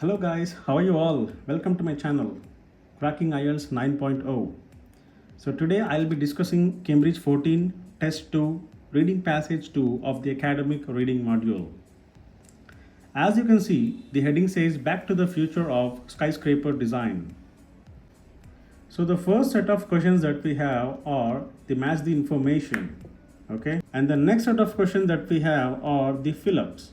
Hello guys, how are you all? Welcome to my channel, Cracking IELTS 9.0. So today I'll be discussing Cambridge 14 Test 2 Reading Passage 2 of the Academic Reading module. As you can see, the heading says Back to the Future of Skyscraper Design. So the first set of questions that we have are they match the information, okay? And the next set of questions that we have are the fill-ups.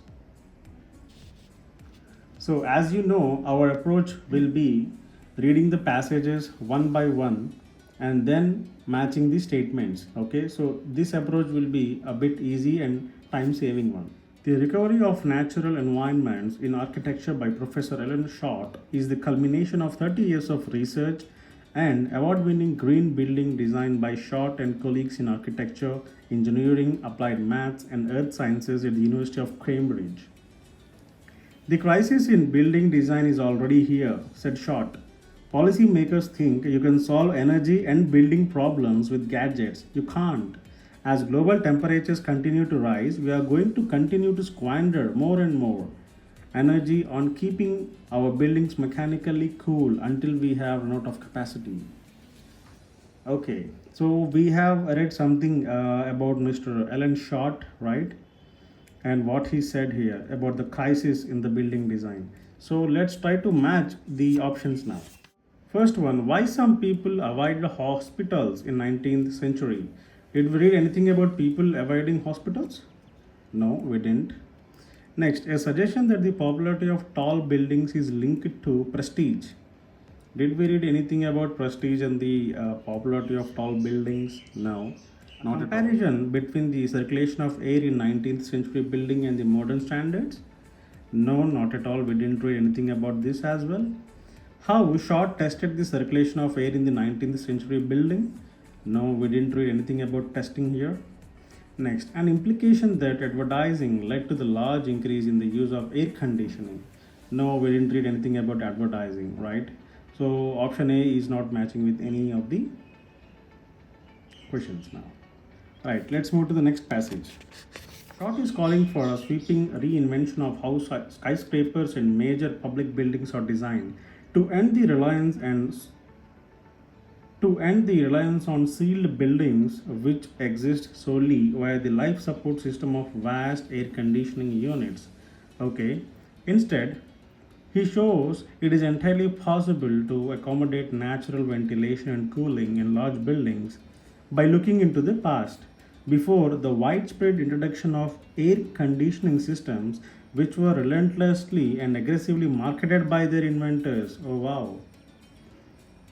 So as you know, our approach will be reading the passages one by one and then matching the statements. Okay, so this approach will be a bit easy and time saving one. The recovery of natural environments in architecture by Professor Ellen Short is the culmination of 30 years of research and award-winning green building design by Short and colleagues in architecture, engineering, applied maths and earth sciences at the University of Cambridge. The crisis in building design is already here, said Short. Policymakers think you can solve energy and building problems with gadgets. You can't. As global temperatures continue to rise, we are going to continue to squander more and more energy on keeping our buildings mechanically cool until we have run out of capacity. Okay, so we have read something about Mr. Alan Short, right? And what he said here about the crisis in the building design. So let's try to match the options now. First one, why some people avoided hospitals in 19th century? Did we read anything about people avoiding hospitals? No, we didn't. Next, a suggestion that the popularity of tall buildings is linked to prestige. Did we read anything about prestige and the popularity of tall buildings? No. Not comparison between the circulation of air in 19th century building and the modern standards? No, not at all. We didn't read anything about this as well. How Short tested the circulation of air in the 19th century building? No, we didn't read anything about testing here. Next, an implication that advertising led to the large increase in the use of air conditioning. No, we didn't read anything about advertising, right? So option A is not matching with any of the questions now. Right, let's move to the next passage. Short is calling for a sweeping reinvention of how skyscrapers and major public buildings are designed to end the reliance on sealed buildings which exist solely via the life support system of vast air conditioning units. Okay, instead, he shows it is entirely possible to accommodate natural ventilation and cooling in large buildings by looking into the past, before the widespread introduction of air conditioning systems, which were relentlessly and aggressively marketed by their inventors. Oh wow.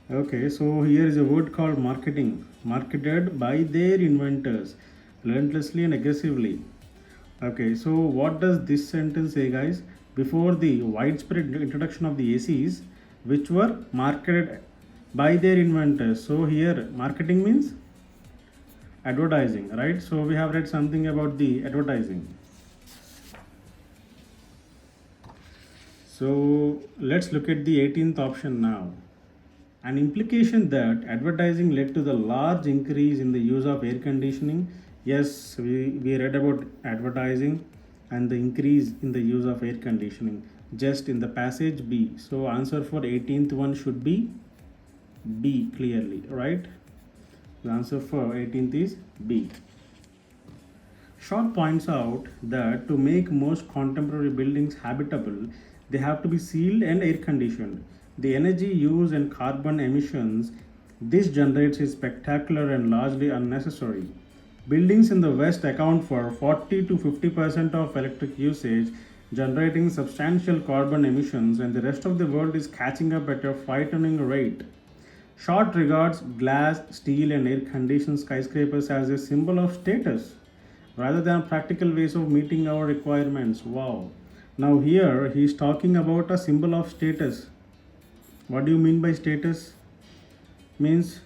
Okay, so here is a word called marketing, marketed by their inventors, relentlessly and aggressively. Okay, so what does this sentence say, guys? Before the widespread introduction of the ACs, which were marketed by their inventors. So here, marketing means advertising, right? So we have read something about the advertising. So let's look at the 18th option now. An implication that advertising led to the large increase in the use of air conditioning. Yes, we read about advertising and the increase in the use of air conditioning just in the passage B. So answer for 18th one should be B clearly, right? The answer for 18th is B. Short points out that to make most contemporary buildings habitable, they have to be sealed and air conditioned. The energy use and carbon emissions this generates is spectacular and largely unnecessary. Buildings in the West account for 40 to 50% of electric usage, generating substantial carbon emissions, and the rest of the world is catching up at a frightening rate. Short regards glass, steel, and air conditioned skyscrapers as a symbol of status rather than practical ways of meeting our requirements. Wow. Now, here he is talking about a symbol of status. What do you mean by status? Means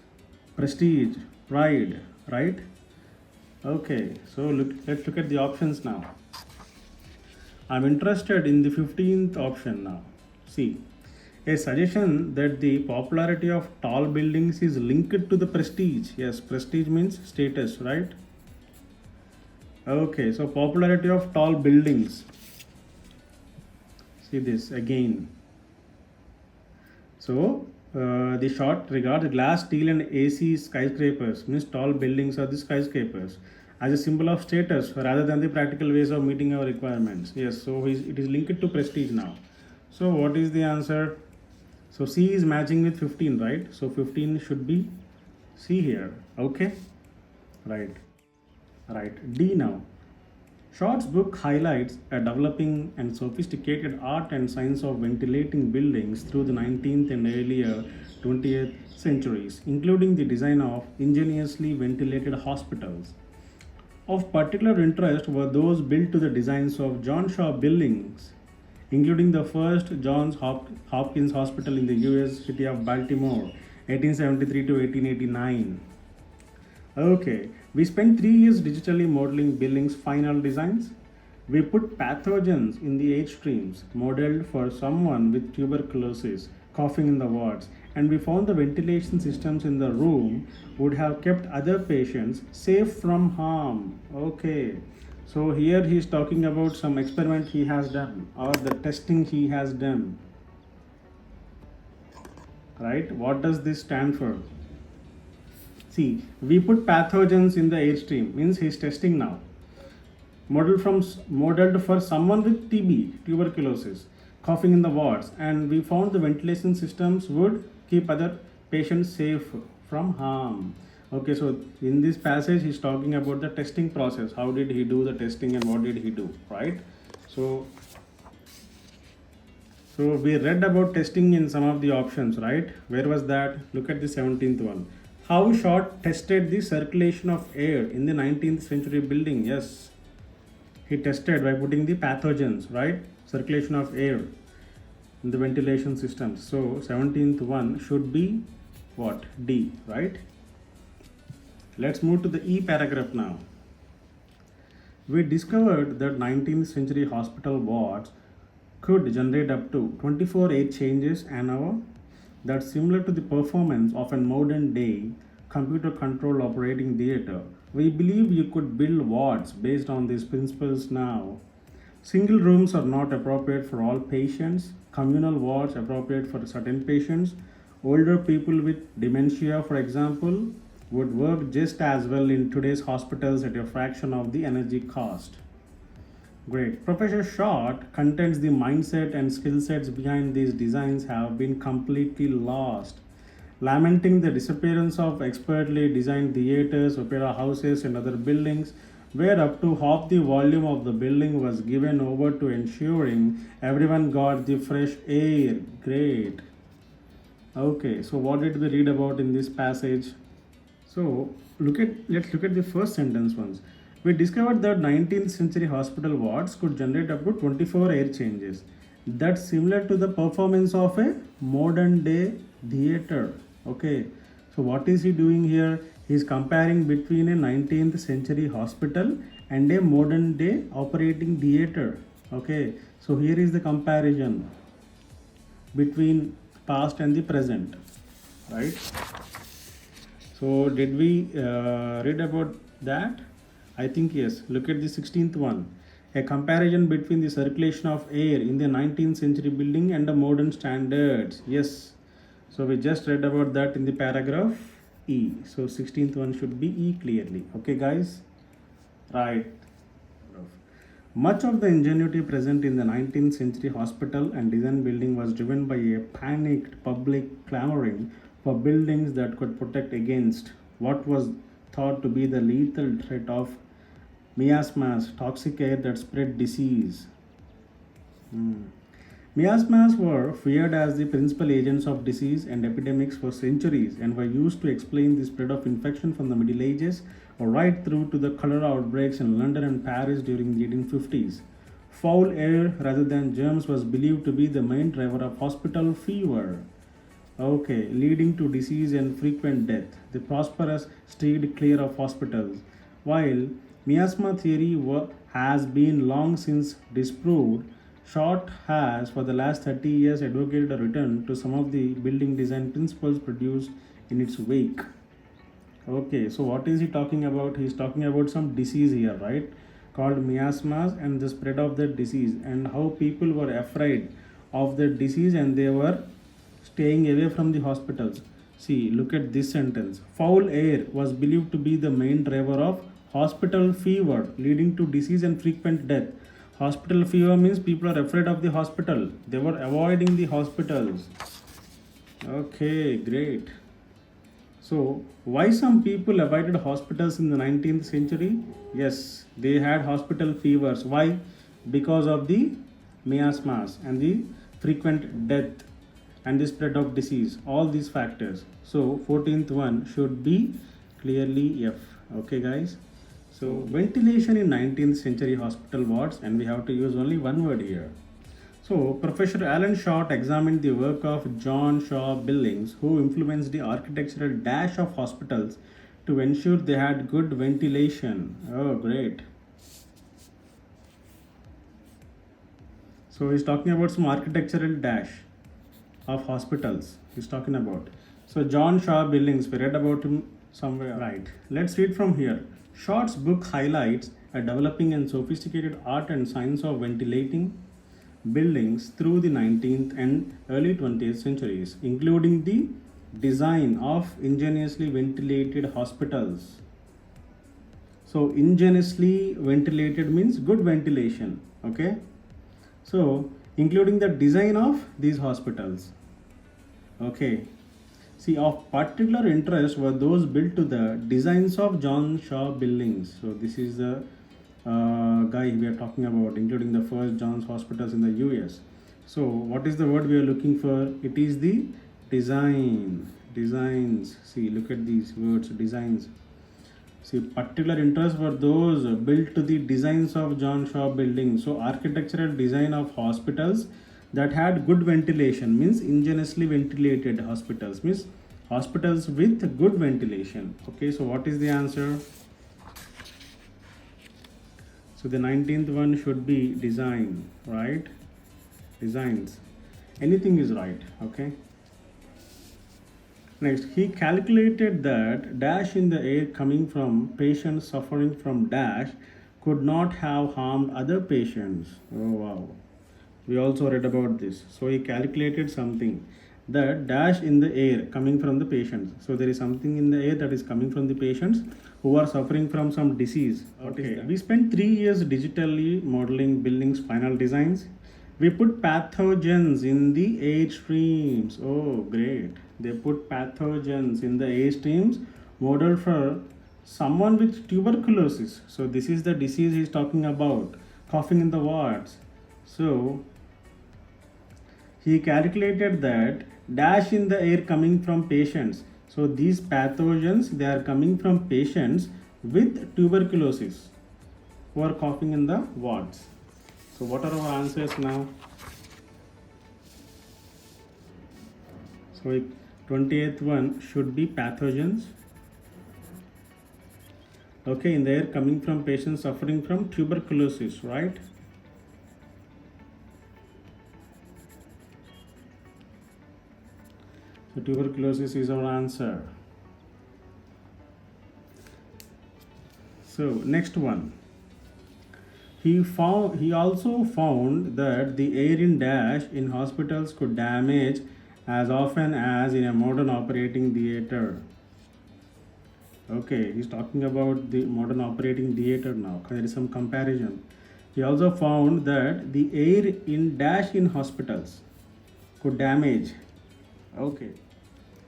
prestige, pride, right? Okay, so let's look at the options now. I'm interested in the 15th option now. See. A suggestion that the popularity of tall buildings is linked to the prestige. Yes, prestige means status, right? Okay, so popularity of tall buildings. See this again. So the short regards glass, steel, and AC skyscrapers, means tall buildings are the skyscrapers, as a symbol of status rather than the practical ways of meeting our requirements. Yes, so it is linked to prestige now. So what is the answer? So C is matching with 15, right? So 15 should be C here. Okay, right. Right. D now. Short's book highlights a developing and sophisticated art and science of ventilating buildings through the 19th and earlier 20th centuries, including the design of ingeniously ventilated hospitals. Of particular interest were those built to the designs of John Shaw buildings, including the first Hopkins Hospital in the US city of Baltimore, 1873 to 1889. Okay, we spent 3 years digitally modeling buildings' final designs. We put pathogens in the H streams modeled for someone with tuberculosis coughing in the wards, and we found the ventilation systems in the room would have kept other patients safe from harm. Okay, so here he is talking about some experiment he has done or the testing he has done. Right? What does this stand for? See, we put pathogens in the airstream, means he's testing now. Modeled for someone with TB, tuberculosis, coughing in the wards, and we found the ventilation systems would keep other patients safe from harm. Okay, so in this passage, he's talking about the testing process. How did he do the testing and what did he do, right? So we read about testing in some of the options, right? Where was that? Look at the 17th one. How Short tested the circulation of air in the 19th century building. Yes, he tested by putting the pathogens, right? Circulation of air in the ventilation systems. So 17th one should be what? D, right? Let's move to the E paragraph now. We discovered that 19th century hospital wards could generate up to 24 air changes an hour. That's similar to the performance of a modern day computer controlled operating theater. We believe you could build wards based on these principles now. Single rooms are not appropriate for all patients, communal wards appropriate for certain patients. Older people with dementia, for example, would work just as well in today's hospitals at a fraction of the energy cost. Great. Professor Short contends the mindset and skill sets behind these designs have been completely lost, lamenting the disappearance of expertly designed theaters, opera houses, and other buildings, where up to half the volume of the building was given over to ensuring everyone got the fresh air. Great. Okay, so what did we read about in this passage? So let's look at the first sentence once. We discovered that 19th century hospital wards could generate up to 24 air changes. That's similar to the performance of a modern day theater. Okay, so what is he doing here? He's comparing between a 19th century hospital and a modern day operating theater. Okay, so here is the comparison between past and the present, right? So did we read about that? I think yes. Look at the 16th one. A comparison between the circulation of air in the 19th century building and the modern standards. Yes. So we just read about that in the paragraph E. So 16th one should be E clearly. Okay guys? Right. Much of the ingenuity present in the 19th century hospital and design building was driven by a panicked public clamoring for buildings that could protect against what was thought to be the lethal threat of miasmas, toxic air that spread disease. Miasmas were feared as the principal agents of disease and epidemics for centuries and were used to explain the spread of infection from the Middle Ages right through to the cholera outbreaks in London and Paris during the 1850s. Foul air rather than germs was believed to be the main driver of hospital fever. Okay, leading to disease and frequent death. The prosperous stayed clear of hospitals, while miasma theory has been long since disproved. Short has, for the last 30 years, advocated a return to some of the building design principles produced in its wake. Okay, so what is he talking about? He is talking about some disease here, right? Called miasmas and the spread of that disease and how people were afraid of the disease and they were staying away from the hospitals. See, look at this sentence. Foul air was believed to be the main driver of hospital fever, leading to disease and frequent death. Hospital fever means people are afraid of the hospital. They were avoiding the hospitals. Okay, great. So, why some people avoided hospitals in the 19th century? Yes, they had hospital fevers. Why? Because of the miasmas and the frequent death and the spread of disease. All these factors. So, 14th one should be clearly F. Okay, guys. So, ventilation in 19th century hospital wards, and we have to use only one word here. So, Professor Alan Short examined the work of John Shaw Billings, who influenced the architectural dash of hospitals to ensure they had good ventilation. Oh, great. So, he's talking about some architectural dash of hospitals. He's talking about. So, John Shaw Billings, we read about him somewhere. Right. Let's read from here. Short's book highlights a developing and sophisticated art and science of ventilating buildings through the 19th and early 20th centuries, including the design of ingeniously ventilated hospitals. So, ingeniously ventilated means good ventilation. Okay. So, including the design of these hospitals. Okay. See, of particular interest were those built to the designs of John Shaw Billings. So, this is the guy we are talking about, including the first John's hospitals in the US. So, what is the word we are looking for? It is the design. Designs. See, look at these words, designs. See, particular interest were those built to the designs of John Shaw Buildings. So, architectural design of hospitals that had good ventilation means ingeniously ventilated hospitals, means hospitals with good ventilation. Okay, so what is the answer? So the 19th one should be design, right? Designs. Anything is right. Okay. Next, he calculated that dash in the air coming from patients suffering from dash could not have harmed other patients. Oh wow. We also read about this. So he calculated something, that dash in the air coming from the patients. So there is something in the air that is coming from the patients who are suffering from some disease. Okay. We spent 3 years digitally modeling buildings' final designs. We put pathogens in the air streams. Oh, great. They put pathogens in the air streams modeled for someone with tuberculosis. So this is the disease he's talking about, coughing in the wards. So he calculated that dash in the air coming from patients. So these pathogens, they are coming from patients with tuberculosis who are coughing in the wards. So what are our answers now? So 28th one should be pathogens. Okay, in the air coming from patients suffering from tuberculosis, right? So tuberculosis is our answer. So next one. He also found that the air in dash in hospitals could damage as often as in a modern operating theater. Okay, he's talking about the modern operating theater now. There is some comparison. He also found that the air in dash in hospitals could damage. Okay.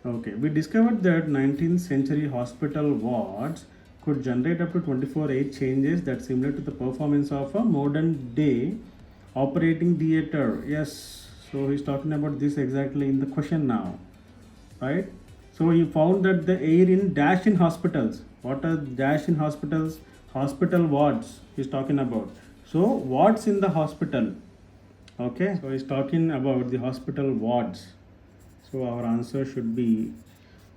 Okay, we discovered that 19th century hospital wards could generate up to 24 8 changes that similar to the performance of a modern day operating theater. Yes, so he's talking about this exactly in the question now, right? So he found that the air in dash in hospitals. What are dash in hospitals? Hospital wards he's talking about. So wards in the hospital. Okay, so he's talking about the hospital wards. So our answer should be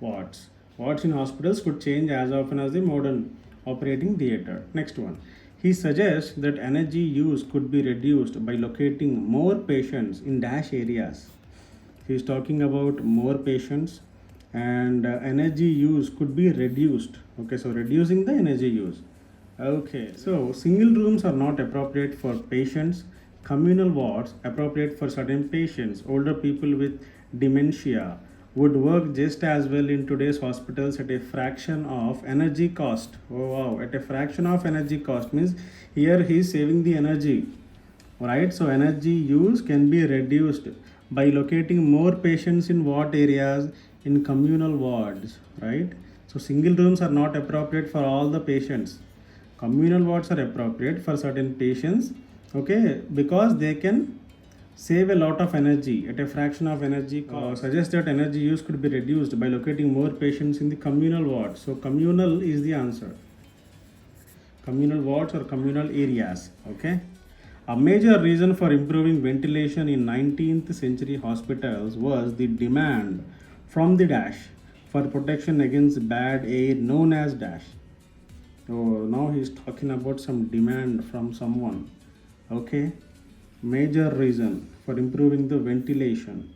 wards. Wards in hospitals could change as often as the modern operating theater. Next one. He suggests that energy use could be reduced by locating more patients in dash areas. He is talking about more patients and energy use could be reduced. Okay, so reducing the energy use. Okay, so single rooms are not appropriate for patients. Communal wards appropriate for certain patients, older people with dementia would work just as well in today's hospitals at a fraction of energy cost. Oh wow, at a fraction of energy cost means here he is saving the energy, right? So energy use can be reduced by locating more patients in what areas? In communal wards, right? So single rooms are not appropriate for all the patients. Communal wards are appropriate for certain patients, okay, because they can save a lot of energy at a fraction of energy cost. Suggest that energy use could be reduced by locating more patients in the communal wards. So communal is the answer. Communal wards or communal areas, okay. A major reason for improving ventilation in 19th century hospitals was the demand from the dash for protection against bad air known as dash. So now he's talking about some demand from someone, okay. Major reason for improving the ventilation,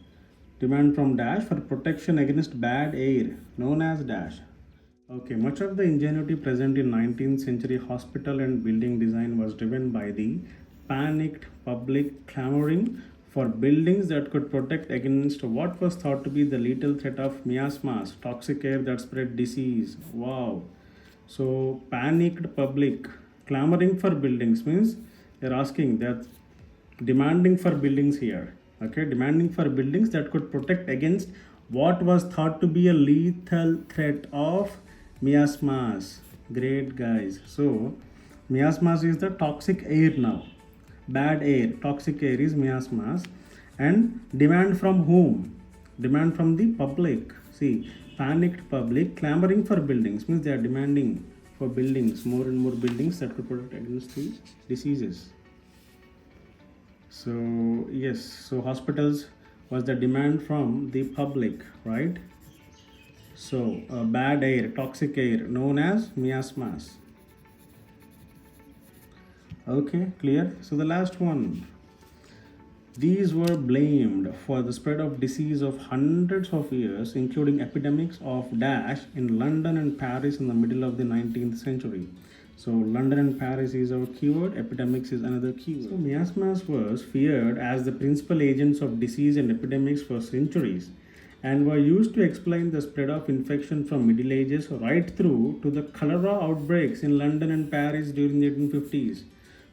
demand from dash for protection against bad air known as dash. Okay, much of the ingenuity present in 19th century hospital and building design was driven by the panicked public clamoring for buildings that could protect against what was thought to be the lethal threat of miasmas, toxic air that spread disease. Wow. So panicked public clamoring for buildings means they're asking, they're demanding for buildings here, okay, demanding for buildings that could protect against what was thought to be a lethal threat of miasmas. Great guys. So miasmas is the toxic air now, bad air, toxic air is miasmas. And demand from whom? Demand from the public. See, panicked public clamoring for buildings means they are demanding for buildings, more and more buildings that could protect against these diseases. So yes, so hospitals was the demand from the public, right? So bad air, toxic air known as miasmas. Okay, clear. So the last one, these were blamed for the spread of disease of hundreds of years, including epidemics of dash in London and Paris in the middle of the 19th century. So London and Paris is our keyword, epidemics is another keyword. So miasmas was feared as the principal agents of disease and epidemics for centuries and were used to explain the spread of infection from Middle Ages right through to the cholera outbreaks in London and Paris during the 1850s.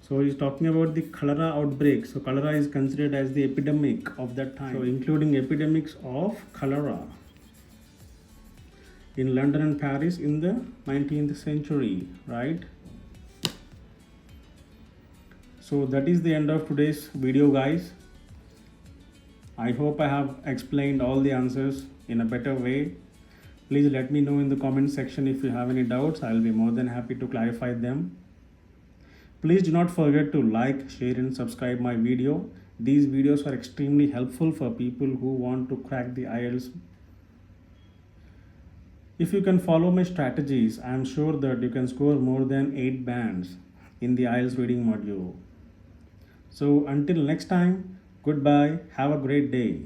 So he's talking about the cholera outbreak. So cholera is considered as the epidemic of that time. So including epidemics of cholera in London and Paris in the 19th century, right? So that is the end of today's video, guys. I hope I have explained all the answers in a better way. Please let me know in the comment section if you have any doubts. I'll be more than happy to clarify them. Please do not forget to like, share and subscribe my video. These videos are extremely helpful for people who want to crack the IELTS. If you can follow my strategies, I am sure that you can score more than 8 bands in the IELTS reading module. So until next time, goodbye, have a great day.